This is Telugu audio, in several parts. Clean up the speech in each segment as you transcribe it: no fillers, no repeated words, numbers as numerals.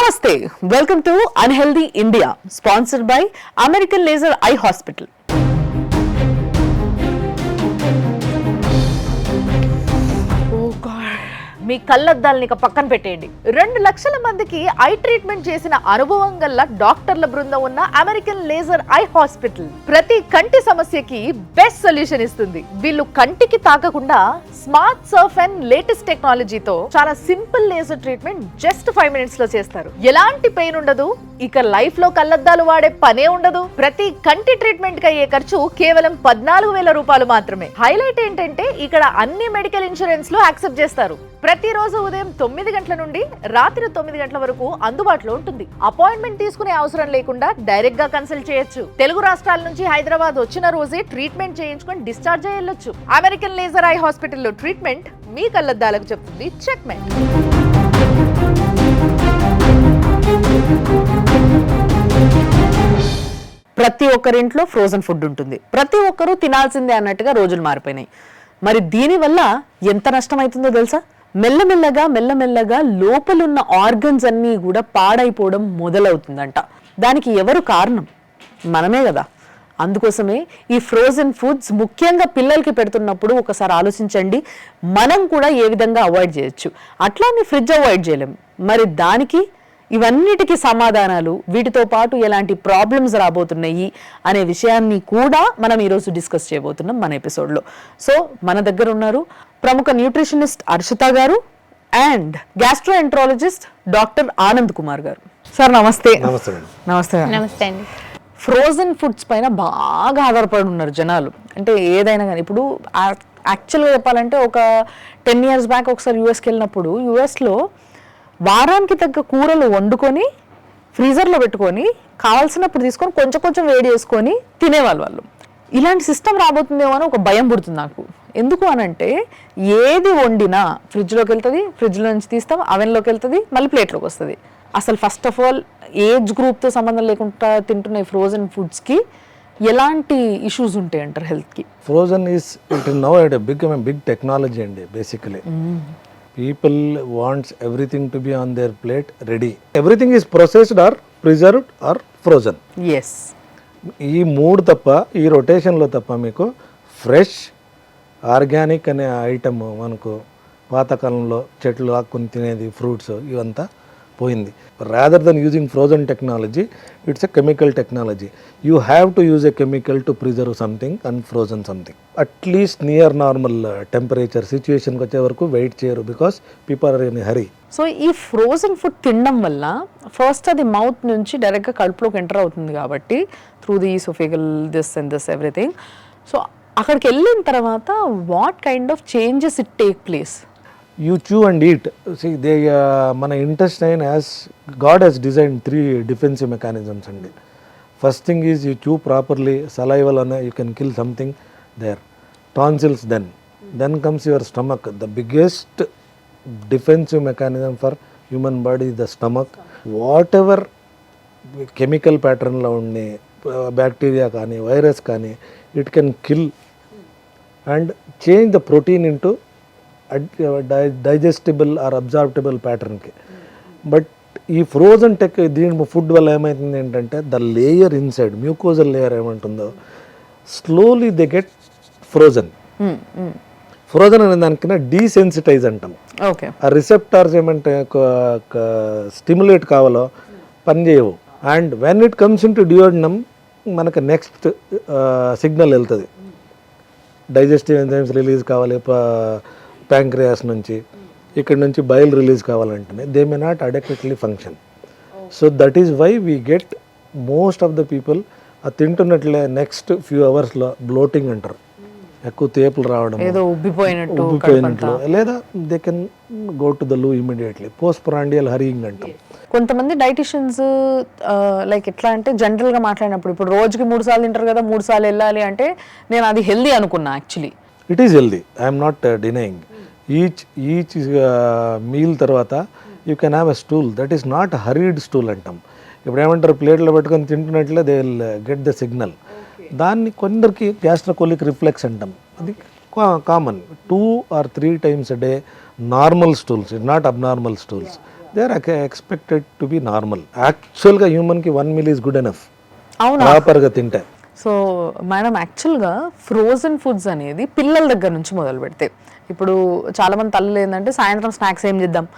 Namaste. Welcome to Unhealthy India, sponsored by American Laser Eye Hospital. Oh God. మీ కళ్ళద్దాలని ఇక పక్కన పెట్టేయండి. 2 లక్షల మందికి ఐ ట్రీట్మెంట్ చేసిన అనుభవం గల డాక్టర్ల బృందం ఉన్న అమెరికన్ లేజర్ ఐ హాస్పిటల్ ప్రతి కంటి సమస్యకి బెస్ట్ సొల్యూషన్ ఇస్తుంది. వీళ్ళు కంటికి తాకకుండా స్మార్ట్ సర్ఫ్ అండ్ లేటెస్ట్ టెక్నాలజీతో చాలా simple laser treatment just 5 minutes లో చేస్తారు. ఎలాంటి పెయిన్ ఉండదు, ఇక లైఫ్ లో కళ్ళద్దాలు వాడే పనే ఉండదు. ప్రతి కంటి ట్రీట్మెంట్ కి అయ్యే ఖర్చు కేవలం 14,000 రూపాయలు మాత్రమే. హైలైట్ ఏంటంటే ఇక్కడ అన్ని మెడికల్ ఇన్సూరెన్స్ లో యాక్సెప్ట్ చేస్తారు. ప్రతిరోజు ఉదయం 9 గంటల నుండి రాత్రి 9 గంటల వరకు అందుబాటులో ఉంటుంది. అపాయింట్మెంట్ తీసుకునే అవసరం లేకుండా డైరెక్ట్ గా కన్సల్ట్ చేయొచ్చు. తెలుగు రాష్ట్రాల నుంచి హైదరాబాద్ వచ్చిన రోజే ట్రీట్మెంట్ చేయించుకొని డిశ్చార్జ్ అయ్యొచ్చు. అమెరికన్ లేజర్ ఐ హాస్పిటల్లో ట్రీట్మెంట్ మీ కళ్ళద్దాలకు చెప్తుంది చెక్మెంట్. ప్రతి ఒక్కరింట్లో ఫ్రోజన్ ఫుడ్ ఉంటుంది, ప్రతి ఒక్కరూ తినాల్సిందే అన్నట్టుగా రోజులు మారిపోయినాయి. మరి దీనివల్ల ఎంత నష్టం అవుతుందో తెలుసా? మెల్లమెల్లగా లోపలున్న ఆర్గన్స్ అన్నీ కూడా పాడైపోవడం మొదలవుతుందంట. దానికి ఎవరు కారణం? మనమే కదా. అందుకోసమే ఈ ఫ్రోజన్ ఫుడ్స్ ముఖ్యంగా పిల్లలకి పెడుతున్నప్పుడు ఒకసారి ఆలోచించండి, మనం కూడా ఏ విధంగా అవాయిడ్ చేయొచ్చు. అట్లానే ఫ్రిడ్జ్ అవాయిడ్ చేయలేం. మరి దానికి ఇవన్నిటికీ సమాధానాలు, వీటితో పాటు ఎలాంటి ప్రాబ్లమ్స్ రాబోతున్నాయి అనే విషయాన్ని కూడా మనం ఈరోజు డిస్కస్ చేయబోతున్నాం మన ఎపిసోడ్లో. సో మన దగ్గర ఉన్నారు ప్రముఖ న్యూట్రిషనిస్ట్ అర్షిత గారు and gastroenterologist doctor Anand Kumar గారు. సార్ నమస్తే. నమస్తే అండి. ఫ్రోజన్ ఫుడ్స్ పైన బాగా ఆధారపడి ఉన్నారు జనాలు. అంటే ఏదైనా కానీ ఇప్పుడు యాక్చువల్గా చెప్పాలంటే ఒక 10 years బ్యాక్ ఒకసారి యూఎస్కి వెళ్ళినప్పుడు యూఎస్లో వారానికి తగ్గ కూరలు వండుకొని ఫ్రీజర్లో పెట్టుకొని కావాల్సినప్పుడు తీసుకొని కొంచెం కొంచెం వేడి చేసుకొని తినేవాళ్ళు వాళ్ళు. ఇలాంటి సిస్టమ్ రాబోతుందేమో అని ఒక భయం పుడుతుంది నాకు. ఎందుకు అనంటే ఏది వండినా ఫ్రిడ్జ్లోకి వెళ్తుంది, ఫ్రిడ్జ్లో నుంచి తీస్తాం, అవెన్లోకి వెళ్తుంది, మళ్ళీ ప్లేట్లోకి వస్తుంది. అసలు ఫస్ట్ ఆఫ్ ఆల్ ఏజ్ గ్రూప్తో సంబంధం లేకుండా తింటున్న ఈ ఫ్రోజన్ ఫుడ్స్కి ఎలాంటి ఇష్యూస్ ఉంటాయి అంటారు హెల్త్కి? Frozen is it now at big technology అండి. Basically people wants everything to be on their plate ready. Everything is processed or preserved or frozen. Yes. ఈ మూడు తప్ప, ఈ రొటేషన్లో తప్ప మీకు ఫ్రెష్ ఆర్గానిక్ అనే ఐటమ్ మనకు పాతకాలంలో చెట్లు ఆకుని తినేది ఫ్రూట్స్ ఇవంతా పోయింది. Rather than using frozen technology, it's a chemical technology. You have to use a chemical to preserve something and frozen something. At least near normal temperature సిచ్యువేషన్కి వచ్చే వరకు వెయిట్ చేయరు, because people are in hurry. So ఈ ఫ్రోజన్ ఫుడ్ తినడం వల్ల ఫస్ట్ అది మౌత్ నుంచి డైరెక్ట్గా కడుపులోకి ఎంటర్ అవుతుంది కాబట్టి through the esophageal this and this everything. So అక్కడికి వెళ్ళిన తర్వాత what kind of changes it take place? You chew and eat. See, మన intestine God has designed 3 defensive mechanisms అండి. First thing is you chew properly, salival you can kill something there. Tonsils then comes your stomach. The biggest defensive mechanism for human body is the stomach. Whatever chemical pattern లో ఉండే బ్యాక్టీరియా కానీ వైరస్ కానీ it can kill and change the protein into digestible or absorbable ప్యాటర్న్కి. బట్ ఈ ఫ్రోజన్ దీని ఫుడ్ వల్ల ఏమవుతుంది ఏంటంటే the layer inside mucosal layer ఏమంటుందో slowly they get frozen. Frozen అనే దానికన్నా డీసెన్సిటైజ్ అంటాం. ఆ రిసెప్టార్స్ ఏమంటే స్టిమ్యులేట్ కావాలో పనిచేయవు. And when it comes into duodenum మనకు నెక్స్ట్ సిగ్నల్ వెళ్తుంది. డైజెస్టివ్ ఎంజైమ్స్ రిలీజ్ కావాలి ప్యాంక్రియాస్ నుంచి, ఇక్కడ నుంచి బైల్ రిలీజ్ కావాలంటేనే they may not adequately function. So that is why we get most of the people అది తింటున్నట్లే నెక్స్ట్ ఫ్యూ అవర్స్లో బ్లోటింగ్ అంటారు, ఎక్కువ తేపులు రావడం, ఉబ్బిపోయినట్లు, లేదా they can go to the loo immediately. Post prandial hurrying అంటాం. కొంతమంది డైటిషియన్స్ లైక్ ఎట్లా అంటే జనరల్గా మాట్లాడినప్పుడు ఇప్పుడు రోజుకి 3 సార్లు తింటారు కదా, 3 సార్లు వెళ్ళాలి అంటే నేను అది హెల్దీ అనుకున్నా. Actually it is healthy, I'm not denying. Each meal తర్వాత you can have a stool that is not hurried stool అంటాం. ఇప్పుడు ఏమంటారు, ప్లేట్లో పెట్టుకొని తింటున్నట్లే they will get the signal. దాన్ని కొందరికి గ్యాస్ట్రోకోలిక్ రిఫ్లెక్స్ అంటాం. అది common. 2 or 3 times a day normal stools, not abnormal stools. They are expected to be normal. యాక్చువల్గా హ్యూమన్కి 1 meal ఈజ్ గుడ్ ఎనఫ్ అవునా? ప్రాపర్గా తింటే. సో మేడం, యాక్చువల్గా ఫ్రోజన్ ఫుడ్స్ అనేది పిల్లల దగ్గర నుంచి మొదలు పెడితే, ఇప్పుడు చాలామంది తల్లులు ఏంటంటే సాయంత్రం స్నాక్స్ ఏం చేద్దాం,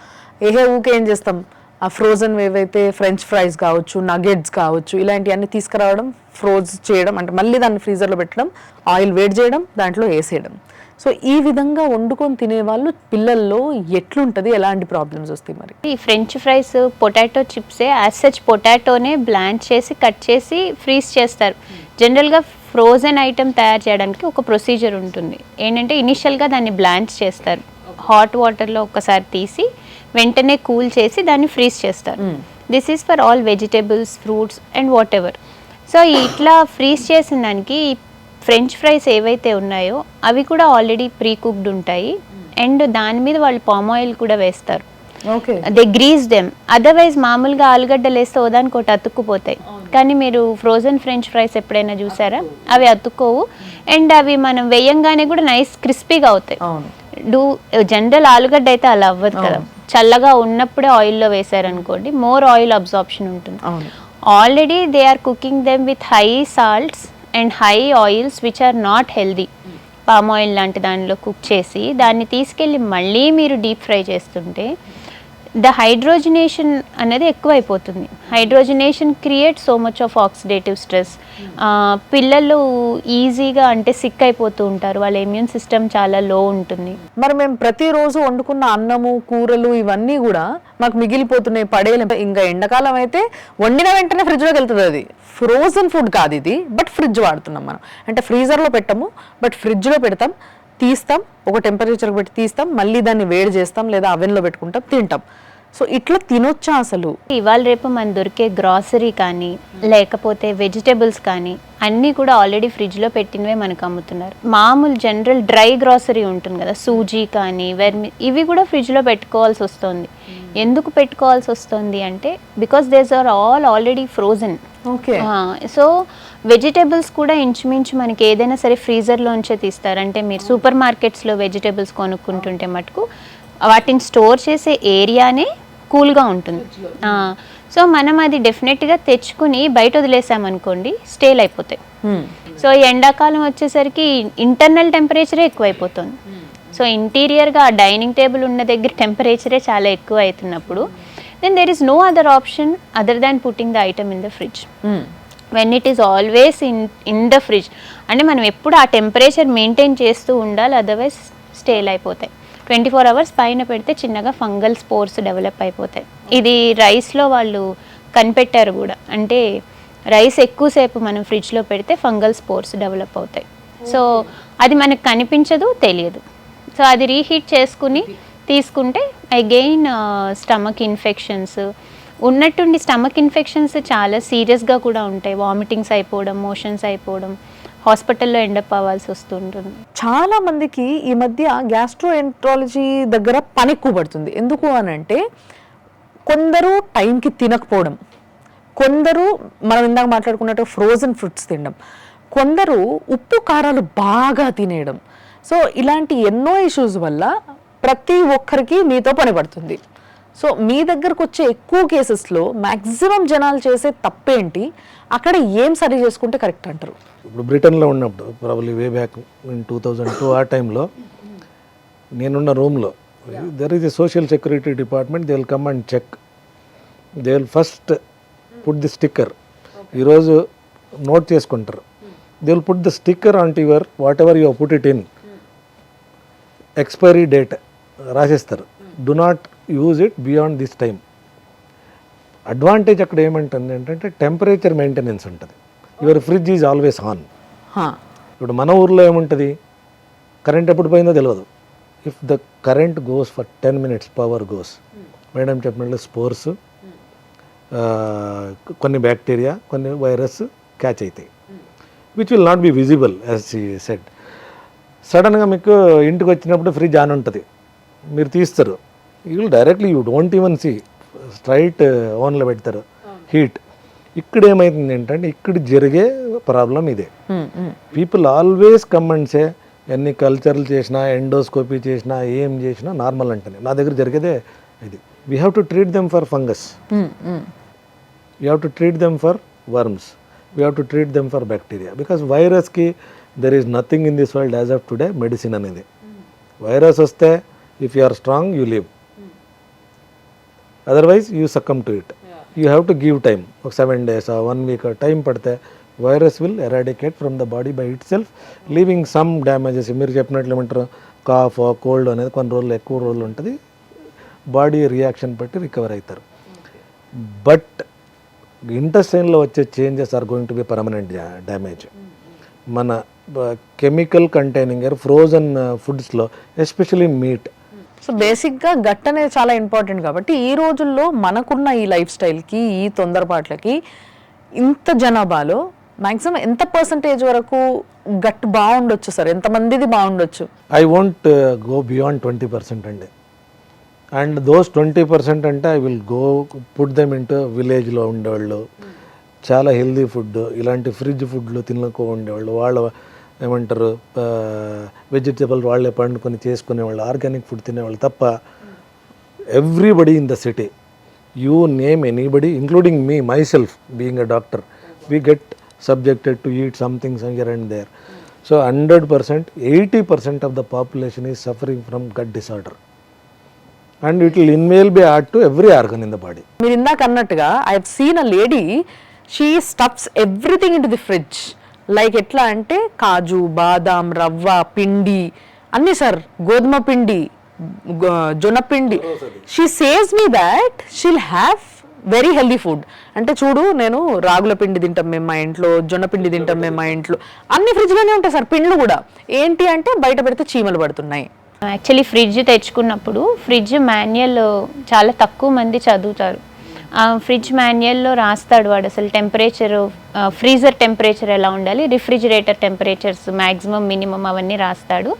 ఊకే ఏం చేస్తాం, ఆ ఫ్రోజన్ ఏవైతే ఫ్రెంచ్ ఫ్రైస్ కావచ్చు, నగెట్స్ కావచ్చు, ఇలాంటివన్నీ తీసుకురావడం, ఫ్రోజ్ చేయడం, అంటే మళ్ళీ దాన్ని ఫ్రీజర్లో పెట్టడం, ఆయిల్ వేడి చేయడం, దాంట్లో వేసేయడం. సో ఈ విధంగా వండుకొని తినేవాళ్ళు పిల్లల్లో ఎట్లుంటుంది, ఎలాంటి ప్రాబ్లమ్స్ వస్తాయి మరి? ఈ ఫ్రెంచ్ ఫ్రైస్ పొటాటో చిప్సే యాజ్ సచ్ పొటాటోనే బ్లాండ్ చేసి కట్ చేసి ఫ్రీజ్ చేస్తారు. జనరల్గా ఫ్రోజన్ ఐటెం తయారు చేయడానికి ఒక ప్రొసీజర్ ఉంటుంది. ఏంటంటే ఇనిషియల్గా దాన్ని బ్లాంచ్ చేస్తారు, హాట్ వాటర్లో ఒక్కసారి తీసి వెంటనే కూల్ చేసి దాన్ని ఫ్రీజ్ చేస్తారు. This is for all vegetables, fruits and whatever. So ఇట్లా ఫ్రీజ్ చేసిన దానికి ఫ్రెంచ్ ఫ్రైస్ ఏవైతే ఉన్నాయో అవి కూడా ఆల్రెడీ ప్రీ కుక్డ్ ఉంటాయి, అండ్ దాని మీద వాళ్ళు పామ్ ఆయిల్ కూడా వేస్తారు. Okay, they grease them. Otherwise మామూలుగా ఆలుగడ్డలు వేస్తే ఓదానికి ఒకటి అతుక్కుపోతాయి, కానీ మీరు ఫ్రోజన్ ఫ్రెంచ్ ఫ్రైస్ ఎప్పుడైనా చూసారా? అవి అతుక్కోవు, అండ్ అవి మనం వేయంగానే కూడా నైస్ క్రిస్పీగా అవుతాయి. జనరల్ ఆలుగడ్డ అయితే అలా అవ్వదు కదా, చల్లగా ఉన్నప్పుడే ఆయిల్లో వేసారనుకోండి మోర్ ఆయిల్ అబ్జార్ప్షన్ ఉంటుంది. Already they are cooking them with high salts and high oils which are not healthy. Palm oil లాంటి దానిలో కుక్ చేసి దాన్ని తీసుకెళ్ళి మళ్ళీ మీరు డీప్ ఫ్రై చేస్తుంటే ద హైడ్రోజనేషన్ అనేది ఎక్కువైపోతుంది. Hydrogenation create so much of oxidative stress. పిల్లలు ఈజీగా అంటే సిక్ అయిపోతూ ఉంటారు, వాళ్ళ ఇమ్యూన్ సిస్టమ్ చాలా లో ఉంటుంది. మరి మేము ప్రతిరోజు వండుకున్న అన్నము, కూరలు ఇవన్నీ కూడా మాకు మిగిలిపోతున్నాయి, పడేయలేం. ఇంకా ఎండాకాలం అయితే వండిన వెంటనే ఫ్రిడ్జ్లోకి వెళ్తుంది. అది ఫ్రోజన్ ఫుడ్ కాదు ఇది, బట్ ఫ్రిడ్జ్ వాడుతున్నాం మనం. అంటే ఫ్రీజర్లో పెట్టము, బట్ ఫ్రిడ్జ్లో పెడతాం, తీస్తాం, ఒక టెంపరేచర్కి పెట్టి తీస్తాం, మళ్ళీ దాన్ని వేడి చేస్తాం, లేదా అవెన్లో పెట్టుకుంటాం, తింటాం. సో ఇట్లా తినొచ్చా అసలు? ఇవాళ రేపు మన దొరికే గ్రాసరీ కానీ లేకపోతే వెజిటేబుల్స్ కానీ అన్నీ కూడా ఆల్రెడీ ఫ్రిడ్జ్లో పెట్టినవే మనకు అమ్ముతున్నారు. మామూలు జనరల్ డ్రై గ్రాసరీ ఉంటుంది కదా, సూజీ కానీ ఇవి కూడా ఫ్రిడ్జ్లో పెట్టుకోవాల్సి వస్తుంది. ఎందుకు పెట్టుకోవాల్సి వస్తుంది అంటే because these are already frozen. Okay, so vegetables కూడా ఇంచుమించు మనకి ఏదైనా సరే ఫ్రీజర్లోంచే తీస్తారు. అంటే మీరు సూపర్ మార్కెట్స్లో వెజిటేబుల్స్ కొనుక్కుంటుంటే మటుకు వాటిని స్టోర్ చేసే ఏరియానే కూల్గా ఉంటుంది. సో మనం అది డెఫినెట్గా తెచ్చుకుని బయట వదిలేసామనుకోండి స్టేల్ అయిపోతాయి. సో ఎండాకాలం వచ్చేసరికి ఇంటర్నల్ టెంపరేచరే ఎక్కువైపోతుంది. సో ఇంటీరియర్గా ఆ డైనింగ్ టేబుల్ ఉన్న దగ్గర టెంపరేచరే చాలా ఎక్కువ అవుతున్నప్పుడు then there is no other option other than putting the item in the fridge. When it is always in the fridge, అంటే మనం ఎప్పుడు ఆ టెంపరేచర్ మెయింటైన్ చేస్తూ ఉండాలి, అదర్వైజ్ స్టేల్ అయిపోతాయి. 24 hours పైన పెడితే చిన్నగా ఫంగల్ స్పోర్స్ డెవలప్ అయిపోతాయి. ఇది రైస్లో వాళ్ళు కనిపెట్టారు కూడా, అంటే రైస్ ఎక్కువసేపు మనం ఫ్రిడ్జ్లో పెడితే ఫంగల్ స్పోర్స్ డెవలప్ అవుతాయి. సో అది మనకు కనిపించదు, తెలియదు. సో అది రీహీట్ చేసుకుని తీసుకుంటే అగైన్ స్టమక్ ఇన్ఫెక్షన్స్ ఉన్నట్టుండి, స్టమక్ ఇన్ఫెక్షన్స్ చాలా సీరియస్గా కూడా ఉంటాయి. వామిటింగ్స్ అయిపోవడం, మోషన్స్ అయిపోవడం, హాస్పిటల్లో ఎండప్ అవ్వాల్సి వస్తుంటుంది. చాలా మందికి ఈ మధ్య గ్యాస్ట్రోఎంట్రాలజీ దగ్గర పని ఎక్కువ పడుతుంది. ఎందుకు అని అంటే కొందరు టైంకి తినకపోవడం, కొందరు మనం ఇందాక మాట్లాడుకున్నట్టు ఫ్రోజన్ ఫ్రూట్స్ తినడం, కొందరు ఉప్పు కారాలు బాగా తినేయడం. సో ఇలాంటి ఎన్నో ఇష్యూస్ వల్ల ప్రతి ఒక్కరికి మీతో పని పడుతుంది. సో మీ దగ్గరకు వచ్చే ఎక్కువ కేసెస్లో మ్యాక్సిమం జనాలు చేసే తప్పేంటి, అక్కడ ఏం సరి చేసుకుంటే కరెక్ట్ అంటారు? ఇప్పుడు బ్రిటన్లో ఉన్నప్పుడు ప్రాబ్లీ వే బ్యాక్ ఇన్ 2002 ఆ టైంలో నేనున్న రూమ్లో there is a social security department. They will come and check. They will first put the sticker. ఈరోజు నోట్ చేసుకుంటారు. They will put the sticker on to your whatever you put it in, expiry date రాసేస్తారు. Do not use it beyond this time. Advantage అక్కడ ఏమంటుంది ఏంటంటే టెంపరేచర్ మెయింటెనెన్స్ ఉంటుంది. Your fridge is always on. ఇప్పుడు మన ఊర్లో ఏముంటుంది, కరెంట్ ఎప్పుడు పోయిందో తెలియదు. If the current goes for 10 minutes, power goes. Madam చెప్పినట్లు స్పోర్స్, కొన్ని బ్యాక్టీరియా, కొన్ని వైరస్ క్యాచ్ అవుతాయి, which will not be visible as she said. సడన్గా మీకు ఇంటికి వచ్చినప్పుడు ఫ్రిడ్జ్ ఆన్ ఉంటుంది, మీరు తీస్తారు. You will directly you don't even see, straight ఓన్లో పెడతారు హీట్. ఇక్కడ ఏమైతుంది ఏంటంటే ఇక్కడ జరిగే ప్రాబ్లం ఇదే. People always come and say ఎన్ని కల్చర్లు చేసినా, ఎండోస్కోపీ చేసినా, ఏం చేసినా నార్మల్ అంటేనే. నా దగ్గర జరిగేదే ఇది. We have to treat them for fungus, you have to treat them for worms, we have to treat them for bacteria. Because వైరస్కి there is nothing in this world as of today medicine అనేది. వైరస్ వస్తే if you are strong you live, otherwise you succumb to it. You have to give time, ఒక 7 days 1 week టైం పడితే virus will eradicate from the body by it self, leaving some damages. మీరు చెప్పినట్లు ఏమంటారు, కాఫ్ కోల్డ్ అనేది కొన్ని రోజులు ఎక్కువ రోజులు ఉంటుంది, బాడీ రియాక్షన్ బట్టి రికవర్ అవుతారు. బట్ ఇంటెస్టైన్లో వచ్చే changes are going to be permanent damage. మన కెమికల్ కంటైనింగ్ ఫ్రోజన్ ఫుడ్స్లో ఎస్పెషలీ మీట్. సో బేసిక్గా గట్ అనేది చాలా ఇంపార్టెంట్ కాబట్టి ఈ రోజుల్లో మనకున్న ఈ లైఫ్ స్టైల్కి, ఈ తొందరపాట్లకి, ఇంత జనాభాలో మ్యాక్సిమం ఎంత పర్సంటేజ్ వరకు గట్ బాగుండొచ్చు సార్? ఎంతమందిది బాగుండొచ్చు? ఐ వోంట్ గో బియాండ్ 20% అండి. అండ్ దోస్ 20% అంటే I will go put them into విలేజ్లో ఉండేవాళ్ళు, చాలా హెల్దీ ఫుడ్, ఇలాంటి ఫ్రిడ్జ్ ఫుడ్లు తినకో ఉండేవాళ్ళు, వాళ్ళ ఏమంటారు వెజిటబుల్ వాళ్ళే పండుకొని చేసుకునేవాళ్ళు, ఆర్గానిక్ ఫుడ్ తినేవాళ్ళు తప్ప everybody in the city, you name anybody including me myself being a doctor, we get subjected to eat something here and there. So 100%, 80% of the population is suffering from gut disorder. And it will invaluably add to every organ in the body. మీరు ఇందాక అన్నట్టుగా I have seen a lady, she stuffs everything in to the fridge. Like ఎట్లా అంటే కాజు, బాదాం, రవ్వ, పిండి అన్నీ సార్, గోధుమ పిండి, జొన్న పిండి. She says me that she'll have very healthy food. అంటే చూడు, నేను రాగుల పిండి తింటాం మేము మా ఇంట్లో, జొన్న పిండి తింటాం మేము మా ఇంట్లో, అన్ని ఫ్రిడ్జ్లోనే ఉంటాయి సార్. పిండ్లు కూడా ఏంటి అంటే బయట పెడితే చీమలు పడుతున్నాయి. యాక్చువల్లీ ఫ్రిడ్జ్ తెచ్చుకున్నప్పుడు ఫ్రిడ్జ్ మాన్యువల్ చాలా తక్కువ మంది చదువుతారు. ఫ్రిడ్జ్ మాన్యువల్లో రాస్తాడు వాడు అసలు టెంపరేచర్, ఫ్రీజర్ టెంపరేచర్ ఎలా ఉండాలి, రిఫ్రిజిరేటర్ టెంపరేచర్స్ మ్యాక్సిమం మినిమం అవన్నీ రాస్తాడు.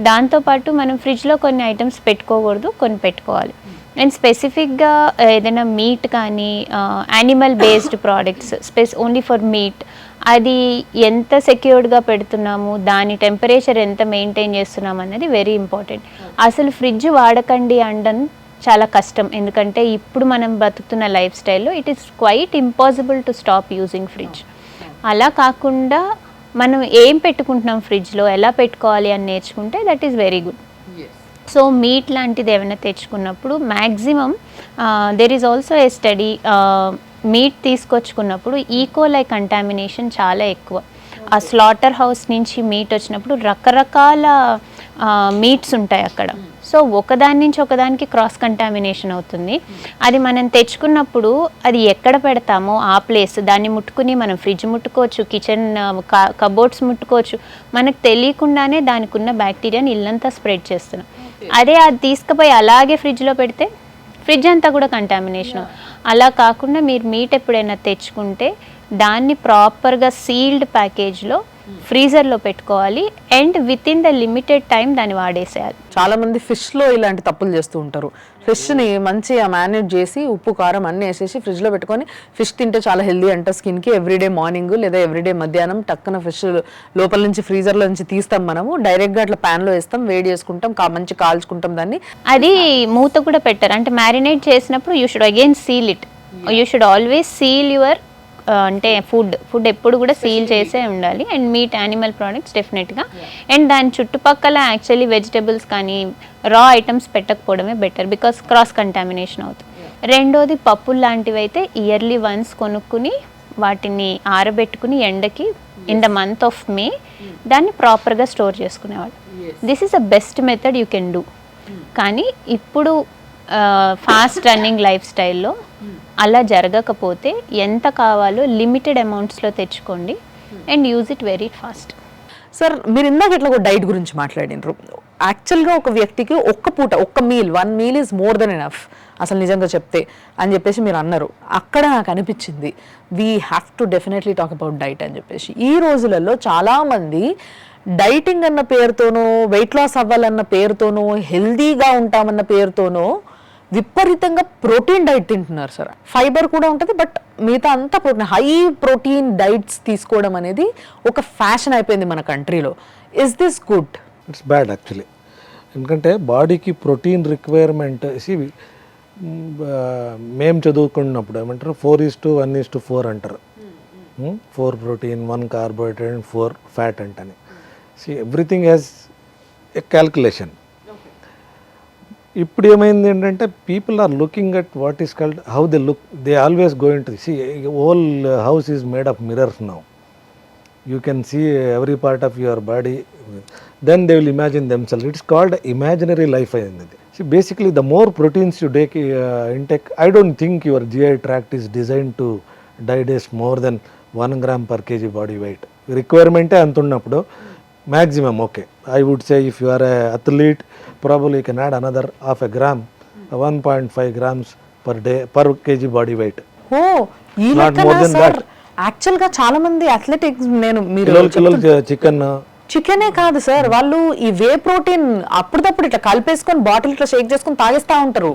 దాంతోపాటు మనం ఫ్రిడ్జ్లో కొన్ని ఐటమ్స్ పెట్టుకోకూడదు, కొన్ని పెట్టుకోవాలి. అండ్ స్పెసిఫిక్గా ఏదైనా మీట్ కానీ animal based products only for meet, అది ఎంత సెక్యూర్డ్గా పెడుతున్నాము, దాని టెంపరేచర్ ఎంత మెయింటైన్ చేస్తున్నాము అనేది వెరీ ఇంపార్టెంట్. అసలు ఫ్రిడ్జ్ వాడకండి అనడం చాలా కష్టం, ఎందుకంటే ఇప్పుడు మనం బతుకుతున్న లైఫ్ స్టైల్లో it is quite impossible to stop using fridge. అలా కాకుండా మనం ఏం పెట్టుకుంటున్నాం ఫ్రిడ్జ్లో, ఎలా పెట్టుకోవాలి అని నేర్చుకుంటే that is very good. So meat లాంటిది ఏమైనా తెచ్చుకున్నప్పుడు maximum there is also a study, meat తీసుకొచ్చుకున్నప్పుడు ఈకోలై కంటామినేషన్ చాలా ఎక్కువ. ఆ స్లాటర్ హౌస్ నుంచి మీట్ వచ్చినప్పుడు రకరకాల మీట్స్ ఉంటాయి అక్కడ. సో ఒకదాని నుంచి ఒకదానికి క్రాస్ కంటామినేషన్ అవుతుంది. అది మనం తెచ్చుకున్నప్పుడు అది ఎక్కడ పెడతామో ఆ ప్లేస్, దాన్ని ముట్టుకుని మనం ఫ్రిడ్జ్ ముట్టుకోవచ్చు, కిచెన్ కబోర్డ్స్ ముట్టుకోవచ్చు, మనకు తెలియకుండానే దానికి ఉన్న బ్యాక్టీరియాని ఇల్లంతా స్ప్రెడ్ చేస్తున్నాం. అదే అది తీసుకుపోయి అలాగే ఫ్రిడ్జ్లో పెడితే ఫ్రిడ్జ్ అంతా కూడా కంటామినేషన్. అలా కాకుండా మీరు మీట్ ఎప్పుడైనా తెచ్చుకుంటే దాన్ని ప్రాపర్గా సీల్డ్ ప్యాకేజ్లో ఫ్రీజర్లో పెట్టుకోవాలి and with in the limited time దాన్ని వాడేసేయాలి. చాలా మంది ఫిష్లో ఇలాంటి తప్పులు చేస్తూ ఉంటారు. ఫిష్ని మంచిగా మేనేజ్ చేసి ఉప్పు కారం అన్నీ వేసేసి ఫ్రిడ్జ్లో పెట్టుకొని ఫిష్ తింటే చాలా హెల్దీ అంట స్కిన్కి. ఎవ్రీడే మార్నింగ్ లేదా ఎవ్రీడే మధ్యాహ్నం టక్కున ఫిష్ లోపల నుంచి ఫ్రీజర్లో నుంచి తీస్తాం, మనము డైరెక్ట్గా అట్లా ప్యాన్లో వేస్తాం, వేడి చేసుకుంటాం, మంచి కాల్చుకుంటాం దాన్ని. అది మూత కూడా పెట్టారు, అంటే మ్యారినేట్ చేసినప్పుడు you should again seal it. You should always seal your అంటే ఫుడ్ ఎప్పుడు కూడా సీల్ చేసే ఉండాలి. అండ్ మీట్, యానిమల్ ప్రోడక్ట్స్ డెఫినెట్గా. అండ్ దాని చుట్టుపక్కల యాక్చువల్లీ వెజిటబుల్స్ కానీ రా ఐటమ్స్ పెట్టకపోవడమే బెటర్, బికాస్ క్రాస్ కంటామినేషన్ అవుతుంది. రెండోది పప్పులు లాంటివి అయితే ఇయర్లీ వన్స్ కొనుక్కుని వాటిని ఆరబెట్టుకుని ఎండకి in the month of May దాన్ని ప్రాపర్గా స్టోర్ చేసుకునేవాళ్ళు. This is the best method you can do. కానీ ఇప్పుడు ఫాస్ట్ రన్నింగ్ లైఫ్ స్టైల్లో అలా జరగకపోతే ఎంత కావాలో లిమిటెడ్ అమౌంట్స్లో తెచ్చుకోండి and use it very fast. Sir మీరు ఇందాక ఇట్లా ఒక డైట్ గురించి మాట్లాడినారు. యాక్చువల్గా ఒక వ్యక్తికి ఒక్క పూట, ఒక్క meal, 1 meal is more than enough అసలు నిజంగా చెప్తే అని చెప్పేసి మీరు అన్నారు. అక్కడ నాకు అనిపించింది we have to definitely talk about diet అని చెప్పేసి. ఈ రోజులలో చాలామంది డైటింగ్ అన్న పేరుతోనో, వెయిట్ లాస్ అవ్వాలన్న పేరుతోనో, హెల్దీగా ఉంటామన్న పేరుతోనో విపరీతంగా ప్రోటీన్ డైట్ తింటున్నారు సార్. ఫైబర్ కూడా ఉంటుంది, బట్ మిగతా అంతా ప్రోటీన్, హై ప్రోటీన్ డైట్స్ తీసుకోవడం అనేది ఒక ఫ్యాషన్ అయిపోయింది మన కంట్రీలో. Is this good? It's bad actually. ఎందుకంటే బాడీకి ప్రోటీన్ రిక్వైర్మెంట్ మేము చదువుకున్నప్పుడు ఏమంటారు 4:1:4 అంటారు. 4 ప్రోటీన్, 1 కార్బోహైడ్రేట్ అండ్ 4 ఫ్యాట్ అంటని. Everything has a calculation. ఇప్పుడు ఏమైంది ఏంటంటే people are looking at what is called how they look. They always going to see whole house is made of mirrors now. You can see every part of your body, then they will imagine themselves. It's called imaginary life. See, basically the more proteins you take intake, I don't think your GI tract is designed to digest more than 1 gram per kg body weight. Requirement antunnappudu maximum, okay. I would say if you are a athlete, probably you can add another half a gram, 1.5 grams per day per kg body weight. ఓ ఈ Not more లెక్కన than సార్ that. యాక్చువల్ గా చాలా మంది అథ్లెటిక్స్ నేను మీరు కిలోలు చికెన్, చికెనే కాదు సార్, వాళ్ళు ఈ వే ప్రోటీన్ అప్పుడప్పుడు ఇట్లా కలిపేసుకొని బాటిల్ ఇట్లా షేక్ చేసుకొని తాగేస్తా ఉంటారు.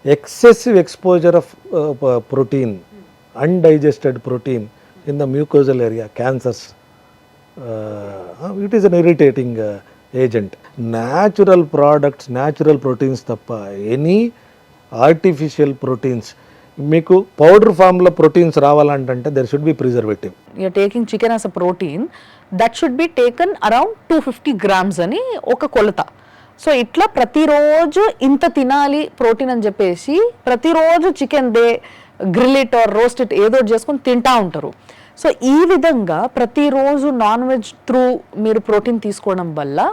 excessive exposure of protein, undigested protein in the mucosal area, cancers. It is an irritating agent. Natural products, natural proteins tappa, any artificial proteins, మీకు పౌడర్ ఫామ్లో ప్రోటీన్స్ రావాలంటే there should be preservative. You are taking chicken as a protein, that should be taken around 250 grams అని ఒక కొలత. సో ఇట్లా ప్రతిరోజు ఇంత తినాలి ప్రోటీన్ అని చెప్పేసి ప్రతిరోజు chicken they grill it or roast it ఏదో చేసుకొని తింటా ఉంటారు. సో ఈ విధంగా ప్రతిరోజు నాన్ వెజ్ త్రూ మీరు ప్రోటీన్ తీసుకోవడం వల్ల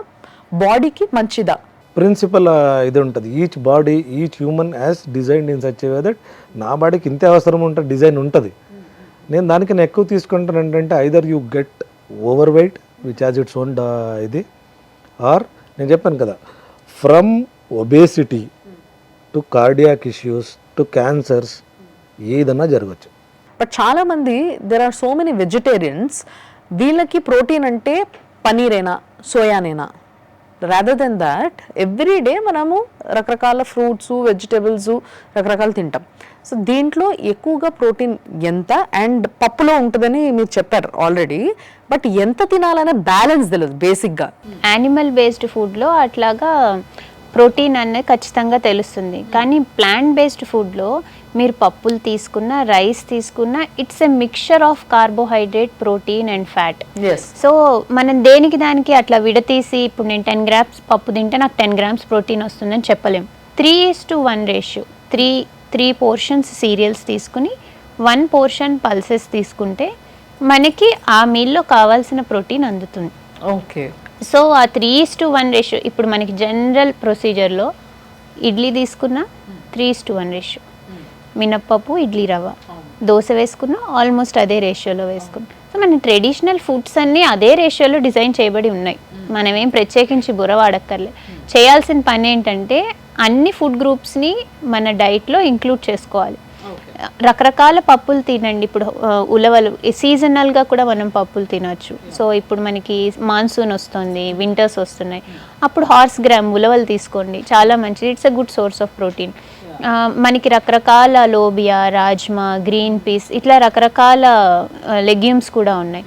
బాడీకి మంచిదా? ప్రిన్సిపల్ ఇది ఉంటుంది, each body, each human as designed in such way that నా బాడీకి ఇంతే అవసరం ఉంటుంది, డిజైన్ ఉంటుంది. నేను దానికన్నా ఎక్కువ తీసుకుంటాను ఏంటంటే either you get over weight which has its own ఇది, ఆర్ నేను చెప్పాను కదా from obesity to cardiac issues to cancers ఏదన్నా జరగచ్చు. బట్ చాలా మంది there are so many vegetarians, వీళ్ళకి ప్రోటీన్ అంటే పనీరేనా సోయానేనా? Rather than that every day మనము రకరకాల ఫ్రూట్స్ వెజిటేబుల్స్ రకరకాలు తింటాం. సో దీంట్లో ఎక్కువగా ప్రోటీన్ ఎంత అండ్ పప్పులో ఉంటుందని మీరు చెప్పారు ఆల్రెడీ, బట్ ఎంత తినాలనే బ్యాలెన్స్ తెలియదు బేసిక్గా. యానిమల్ బేస్డ్ ఫుడ్లో అట్లాగా ప్రోటీన్ అనేది ఖచ్చితంగా తెలుస్తుంది, కానీ ప్లాంట్ బేస్డ్ ఫుడ్లో మీరు పప్పులు తీసుకున్న రైస్ తీసుకున్న it's a mixture of carbohydrate, protein and fat. So మనం దేనికి దానికి అట్లా విడతీసి ఇప్పుడు నేను 10 grams పప్పు తింటే నాకు 10 grams ప్రోటీన్ వస్తుందని చెప్పలేం. 3:1 రేషియో, 3 portions సీరియల్స్ తీసుకుని 1 portion పల్సెస్ తీసుకుంటే మనకి ఆ మీల్లో కావాల్సిన ప్రోటీన్ అందుతుంది. ఓకే. సో ఆ 3:1 రేషియో ఇప్పుడు మనకి జనరల్ ప్రొసీజర్లో ఇడ్లీ తీసుకున్న 3:1 రేషియో, మినప్పప్పు, ఇడ్లీ రవ్వ, దోశ వేసుకున్న ఆల్మోస్ట్ అదే రేషియోలో వేసుకున్నాం. సో మన ట్రెడిషనల్ ఫుడ్స్ అన్నీ అదే రేషియోలో డిజైన్ చేయబడి ఉన్నాయి. మనం ఏం ప్రత్యేకించి బుర్ర వాడక్కర్లే. చేయాల్సిన పని ఏంటంటే అన్ని ఫుడ్ గ్రూప్స్ని మన డైట్లో ఇంక్లూడ్ చేసుకోవాలి. రకరకాల పప్పులు తినండి. ఇప్పుడు ఉలవలు సీజనల్గా కూడా మనం పప్పులు తినచ్చు. సో ఇప్పుడు మనకి మాన్సూన్ వస్తుంది, వింటర్స్ వస్తున్నాయి, అప్పుడు హార్స్ గ్రామ్ ఉలవలు తీసుకోండి, చాలా మంచిది. It's a good source of protein. మనకి రకరకాల లోబియా, రాజ్మా, గ్రీన్ పీస్ ఇట్లా రకరకాల లెగ్యూమ్స్ కూడా ఉన్నాయి.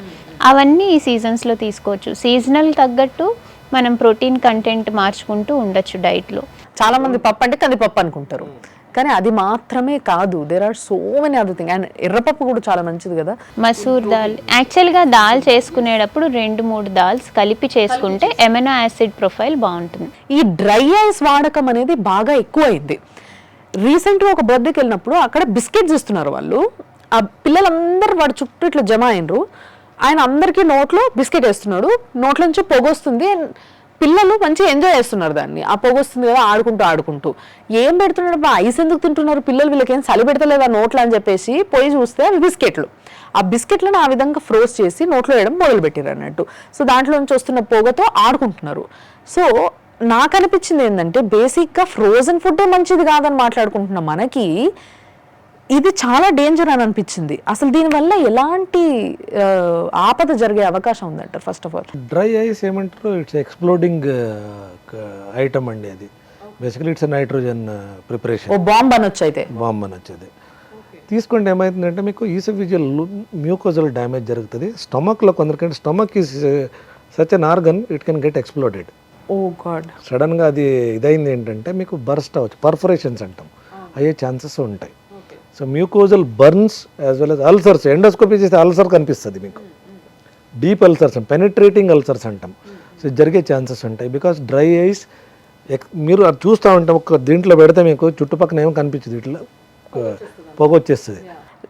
అవన్నీ ఈ సీజన్స్లో తీసుకోవచ్చు. సీజనల్ తగ్గట్టు మనం ప్రోటీన్ కంటెంట్ మార్చుకుంటూ ఉండొచ్చు డైట్లో. చాలా మంది పప్పు అంటే కందిపప్పు అనుకుంటారు, కానీ అది మాత్రమే కాదు, there are so many other thing. And ఎర్రపప్పు కూడా చాలా మంచిది కదా. మసూర్ దాల్, యాక్చువల్గా దాల్ చేసుకునేటప్పుడు 2-3 దాల్స్ కలిపి చేసుకుంటే ఎమినో యాసిడ్ ప్రొఫైల్ బాగుంటుంది. ఈ డ్రై ఐస్ వాడకం అనేది బాగా ఎక్కువ అయింది. రీసెంట్గా ఒక బర్త్డేకి వెళ్ళినప్పుడు అక్కడ బిస్కెట్స్ ఇస్తున్నారు వాళ్ళు, ఆ పిల్లలందరూ వాడు చుట్టూ ఇట్లా జమ అయినరు, ఆయన అందరికీ నోట్లో బిస్కెట్ వేస్తున్నాడు, నోట్ల నుంచి పొగొస్తుంది, పిల్లలు మంచిగా ఎంజాయ్ చేస్తున్నారు దాన్ని. ఆ పొగొస్తుంది కదా ఆడుకుంటూ ఏం పెడుతున్నాడు, ఐస్ ఎందుకు తింటున్నారు పిల్లలు, వీళ్ళకి ఏం చలి పెడతలేదా నోట్లో అని చెప్పేసి పోయి చూస్తే అవి బిస్కెట్లు. ఆ బిస్కెట్లను ఆ విధంగా ఫ్రోజ్ చేసి నోట్లో వేయడం మొదలుపెట్టారు అన్నట్టు. సో దాంట్లో నుంచి వస్తున్న పొగతో ఆడుకుంటున్నారు. సో నాకు అనిపించింది ఏంటంటే బేసిక్గా ఫ్రోజన్ ఫుడ్డే మంచిది కాదని మాట్లాడుకుంటున్నాం, మనకి ఇది చాలా డేంజర్ అని అనిపించింది. అసలు దీనివల్ల ఎలాంటి ఆపద జరిగే అవకాశం ఉందంటారు? First of all dry ice ఏమంటారు, ఇట్స్ ఎక్స్ప్లోడింగ్ ఐటమ్ అండి. అది బేసికలీ ఇట్స్ నైట్రోజన్ ప్రిపరేషన్. ఓ బాంబ్ అనొచ్చు. అయితే బాంబ్ అనొచ్చేది తీసుకుంటే ఏమవుతుందంటే మీకు ఈసోఫేజియల్ మ్యూకోజల్ డ్యామేజ్ జరుగుతుంది. స్టమక్లో కొందరికంటే stomach is such an organ, it can get exploded. Oh God. సడన్గా అది ఇదైంది ఏంటంటే మీకు బర్స్ట్ అవ్వచ్చు, పర్ఫరేషన్స్ అంటాం. అయ్యే ఛాన్సెస్ ఉంటాయి. So mucosal burns as well as ulcers, endoscopy చేస్తే అల్సర్ కనిపిస్తుంది మీకు, డీప్ అల్సర్స్, పెనిట్రేటింగ్ అల్సర్స్ అంటాం. సో జరిగే ఛాన్సెస్ ఉంటాయి. బికాస్ డ్రై ఐస్ మీరు అది చూస్తూ ఉంటాం, ఒక దీంట్లో పెడితే మీకు చుట్టుపక్కల ఏమో కనిపించదు, ఇట్లా పొగ వచ్చేస్తుంది.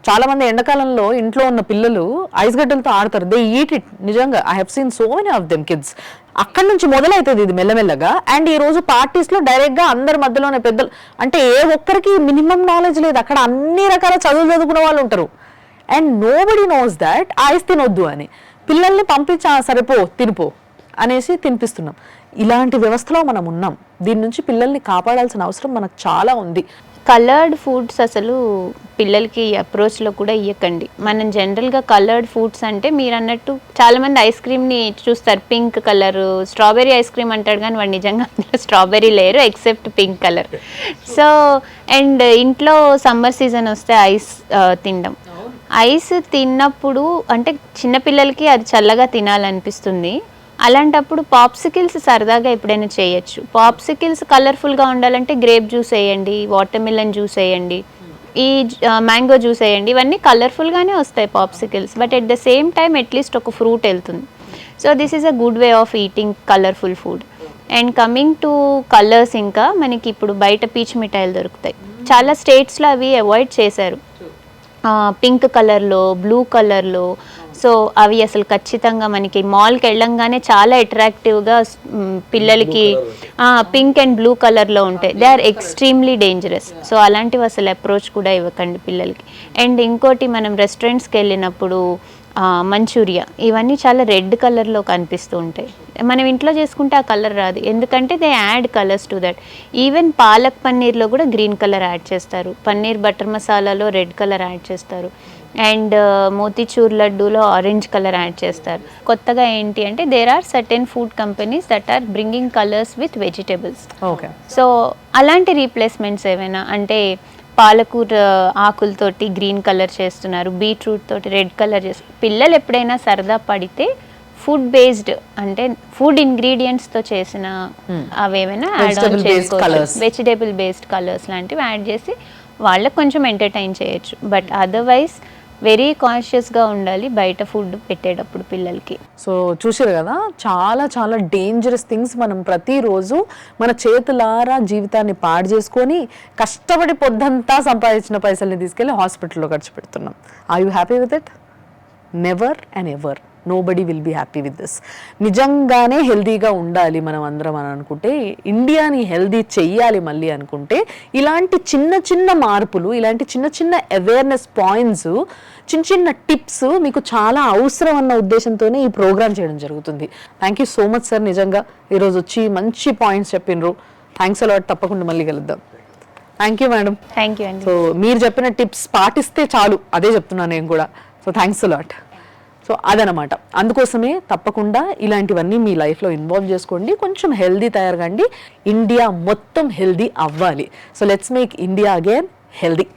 చాలా మంది ఎండాకాలంలో ఇంట్లో ఉన్న పిల్లలు ఐస్ గడ్డలతో ఆడతారు, దే ఈట్ ఇట్. నిజంగా I have seen so many of them kids. అక్కడి నుంచి మొదలవుతుంది ఇది మెల్లమెల్లగా. అండ్ ఈ రోజు పార్టీస్ లో డైరెక్ట్ గా అందరి మధ్యలోనే పెద్దలు, అంటే ఏ ఒక్కరికి మినిమం నాలెడ్జ్ లేదు, అక్కడ అన్ని రకాల చదువులు చదువుకున్న వాళ్ళు ఉంటారు. And nobody knows that ice తినొద్దు అని. పిల్లల్ని పంపించా, సరిపో తినిపో అనేసి తినిపిస్తున్నాం. ఇలాంటి వ్యవస్థలో మనం ఉన్నాం. దీని నుంచి పిల్లల్ని కాపాడాల్సిన అవసరం మనకు చాలా ఉంది. కలర్డ్ ఫుడ్స్ అసలు పిల్లలకి అప్రోచ్లో కూడా ఇవ్వకండి. మనం జనరల్గా కలర్డ్ ఫుడ్స్ అంటే మీరు అన్నట్టు చాలామంది ఐస్ క్రీమ్ని చూస్తారు, pink colour strawberry ice cream అంటాడు, కానీ వాడు నిజంగా స్ట్రాబెర్రీ లేరు except pink colour. So and ఇంట్లో సమ్మర్ సీజన్ వస్తే ఐస్ తినడం, ఐస్ తిన్నప్పుడు అంటే చిన్నపిల్లలకి అది చల్లగా తినాలనిపిస్తుంది. అలాంటప్పుడు పాప్సికిల్స్ సరదాగా ఎప్పుడైనా చేయొచ్చు. పాప్సికిల్స్ కలర్ఫుల్గా ఉండాలంటే గ్రేప్ జ్యూస్ వేయండి, వాటర్ మిలన్ జ్యూస్ వేయండి, ఈ మ్యాంగో జ్యూస్ వేయండి. ఇవన్నీ కలర్ఫుల్గానే వస్తాయి popsicles, but at the same time at least ఒక ఫ్రూట్ వెళ్తుంది. So this is a good way of eating colourful food. And coming to colours, ఇంకా మనకి ఇప్పుడు బయట పీచ్ మిఠాయిలు దొరుకుతాయి. చాలా స్టేట్స్లో అవి అవాయిడ్ చేశారు, పింక్ కలర్లో, బ్లూ కలర్లో. సో అవి అసలు ఖచ్చితంగా మనకి మాల్కి వెళ్ళంగానే చాలా అట్రాక్టివ్గా పిల్లలకి పింక్ అండ్ బ్లూ కలర్లో ఉంటాయి. They are extremely dangerous. So అలాంటివి అసలు అప్రోచ్ కూడా ఇవ్వకండి పిల్లలకి. అండ్ ఇంకోటి, మనం రెస్టారెంట్స్కి వెళ్ళినప్పుడు మంచూరియా ఇవన్నీ చాలా రెడ్ కలర్లో కనిపిస్తూ ఉంటాయి. మనం ఇంట్లో చేసుకుంటే ఆ కలర్ రాదు, ఎందుకంటే they add colours to that. Even palak పన్నీర్లో కూడా గ్రీన్ కలర్ యాడ్ చేస్తారు, పన్నీర్ బటర్ మసాలాలో రెడ్ కలర్ యాడ్ చేస్తారు, అండ్ మోతీచూర్ లడ్డూలో ఆరెంజ్ కలర్ యాడ్ చేస్తారు. కొత్తగా ఏంటి అంటే there are certain food companies that are bringing colours with vegetables. Okay, so అలాంటి రీప్లేస్మెంట్స్ ఏమైనా, అంటే పాలకూర ఆకులతోటి గ్రీన్ కలర్ చేస్తున్నారు, బీట్రూట్ తోటి రెడ్ కలర్ చేస్తున్నారు. పిల్లలు ఎప్పుడైనా సరదా పడితే ఫుడ్ బేస్డ్, అంటే ఫుడ్ ఇంగ్రీడియంట్స్తో చేసిన అవేమైనా యాడ్ ఆన్ చేసుకోవచ్చు. వెజిటేబుల్ బేస్డ్ కలర్స్ లాంటివి యాడ్ చేసి వాళ్ళకి కొంచెం ఎంటర్టైన్ చేయొచ్చు. బట్ అదర్వైజ్ వెరీ కాన్షియస్గా ఉండాలి బయట ఫుడ్ పెట్టేటప్పుడు పిల్లలకి. సో చూసారు కదా, చాలా చాలా డేంజరస్ థింగ్స్ మనం ప్రతిరోజు మన చేతులారా జీవితాన్ని పాడు చేసుకొని కష్టపడి పొద్దంతా సంపాదించిన పైసల్ని తీసుకెళ్ళి హాస్పిటల్లో ఖర్చు పెడుతున్నాం. Are you happy with it? Never and ever. Nobody will be happy with this. నిజంగానే హెల్దీగా ఉండాలి మనం అందరం అని అనుకుంటే, ఇండియాని హెల్దీ చెయ్యాలి మళ్ళీ అనుకుంటే, ఇలాంటి చిన్న చిన్న మార్పులు, ఇలాంటి చిన్న చిన్న అవేర్నెస్ పాయింట్స్, చిన్న చిన్న టిప్స్ మీకు చాలా అవసరం అన్న ఉద్దేశంతోనే ఈ ప్రోగ్రామ్ చేయడం జరుగుతుంది. Thank you so much sir, నిజంగా ఈరోజు వచ్చి మంచి పాయింట్స్ చెప్పినరు. Thanks a lot. తప్పకుండా మళ్ళీ కలుద్దాం. Thank you madam. Thank you అండి. సో మీరు చెప్పిన టిప్స్ పాటిస్తే చాలు, అదే చెప్తున్నాను నేను కూడా. So thanks a lot. సో అదనమాట, అందుకోసమే తప్పకుండా ఇలాంటివన్నీ మీ లైఫ్లో ఇన్వాల్వ్ చేసుకోండి, కొంచెం హెల్దీ తయారుగాండి. ఇండియా మొత్తం హెల్దీ అవ్వాలి. So let's make India again healthy.